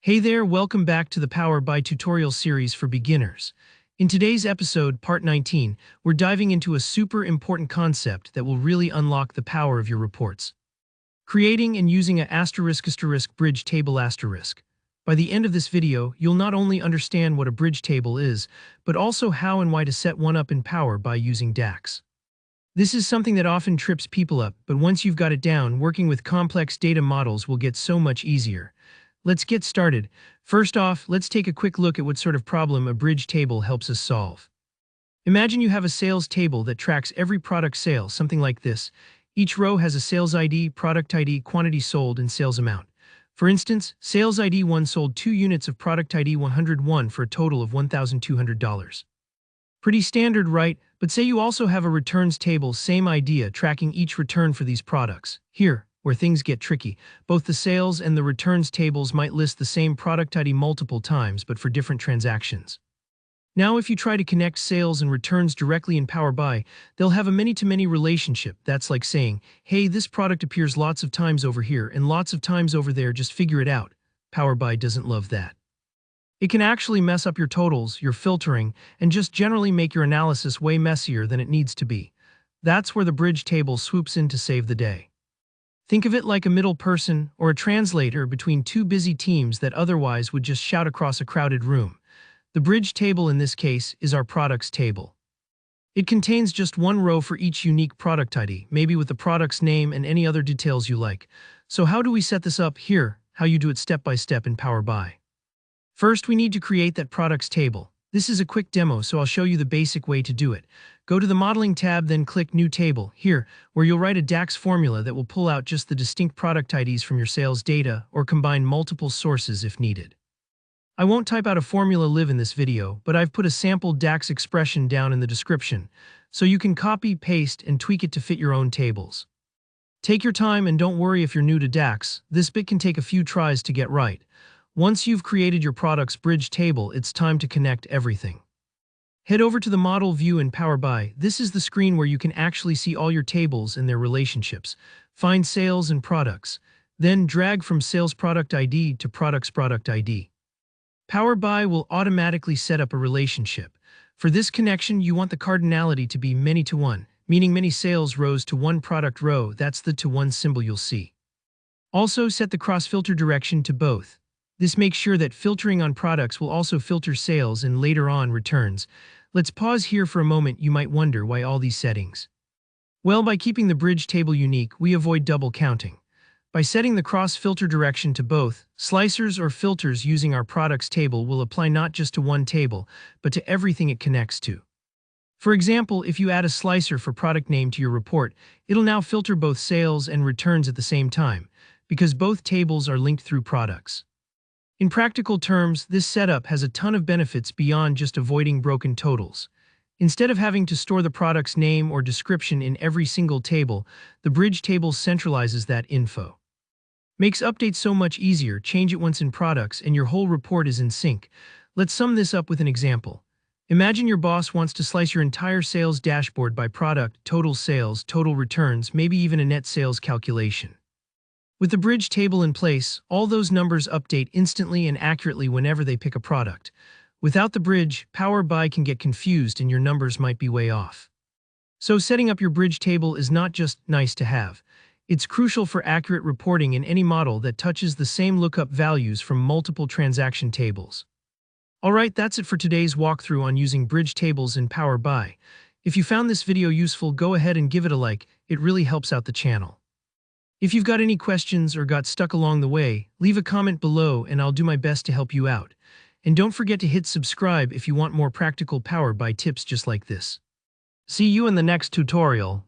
Hey there, welcome back to the Power by Tutorial series for beginners. In today's episode, part 19, we're diving into a super important concept that will really unlock the power of your reports. Creating and using a *** bridge table asterisk. By the end of this video, you'll not only understand what a bridge table is, but also how and why to set one up in Power by using DAX. This is something that often trips people up, but once you've got it down, working with complex data models will get so much easier. Let's get started. First off, let's take a quick look at what sort of problem a bridge table helps us solve. Imagine you have a sales table that tracks every product sale, something like this. Each row has a sales ID, product ID, quantity sold, and sales amount. For instance, sales ID 1 sold 2 units of product ID 101 for a total of $1,200. Pretty standard, right? But say you also have a returns table, same idea, tracking each return for these products. Here, where things get tricky, both the sales and the returns tables might list the same product ID multiple times, but for different transactions. Now, if you try to connect sales and returns directly in Power BI, they'll have a many-to-many relationship. That's like saying, hey, this product appears lots of times over here and lots of times over there, just figure it out. Power BI doesn't love that. It can actually mess up your totals, your filtering, and just generally make your analysis way messier than it needs to be. That's where the bridge table swoops in to save the day. Think of it like a middle person or a translator between two busy teams that otherwise would just shout across a crowded room. The bridge table in this case is our products table. It contains just one row for each unique product ID, maybe with the product's name and any other details you like. So how do we set this up? Here, how you do it step by step in Power BI. First, we need to create that products table. This is a quick demo, so I'll show you the basic way to do it. Go to the Modeling tab, then click New Table, here, where you'll write a DAX formula that will pull out just the distinct product IDs from your sales data or combine multiple sources if needed. I won't type out a formula live in this video, but I've put a sample DAX expression down in the description, so you can copy, paste, and tweak it to fit your own tables. Take your time and don't worry if you're new to DAX, this bit can take a few tries to get right. Once you've created your product's bridge table, it's time to connect everything. Head over to the Model view in Power BI. This is the screen where you can actually see all your tables and their relationships. Find sales and products. Then drag from Sales Product ID to Products Product ID. Power BI will automatically set up a relationship. For this connection, you want the cardinality to be many to one, meaning many sales rows to one product row. That's the to one symbol you'll see. Also, set the cross-filter direction to both. This makes sure that filtering on products will also filter sales and later on returns. Let's pause here for a moment. You might wonder why all these settings. Well, by keeping the bridge table unique, we avoid double counting. By setting the cross-filter direction to both, slicers or filters using our products table will apply not just to one table, but to everything it connects to. For example, if you add a slicer for product name to your report, it'll now filter both sales and returns at the same time, because both tables are linked through products. In practical terms, this setup has a ton of benefits beyond just avoiding broken totals. Instead of having to store the product's name or description in every single table, the bridge table centralizes that info. Makes updates so much easier. Change it once in products and your whole report is in sync. Let's sum this up with an example. Imagine your boss wants to slice your entire sales dashboard by product, total sales, total returns, maybe even a net sales calculation. With the bridge table in place, all those numbers update instantly and accurately whenever they pick a product. Without the bridge, Power BI can get confused and your numbers might be way off. So setting up your bridge table is not just nice to have. It's crucial for accurate reporting in any model that touches the same lookup values from multiple transaction tables. Alright, that's it for today's walkthrough on using bridge tables in Power BI. If you found this video useful, go ahead and give it a like. It really helps out the channel. If you've got any questions or got stuck along the way, leave a comment below and I'll do my best to help you out. And don't forget to hit subscribe if you want more practical Power BI tips just like this. See you in the next tutorial.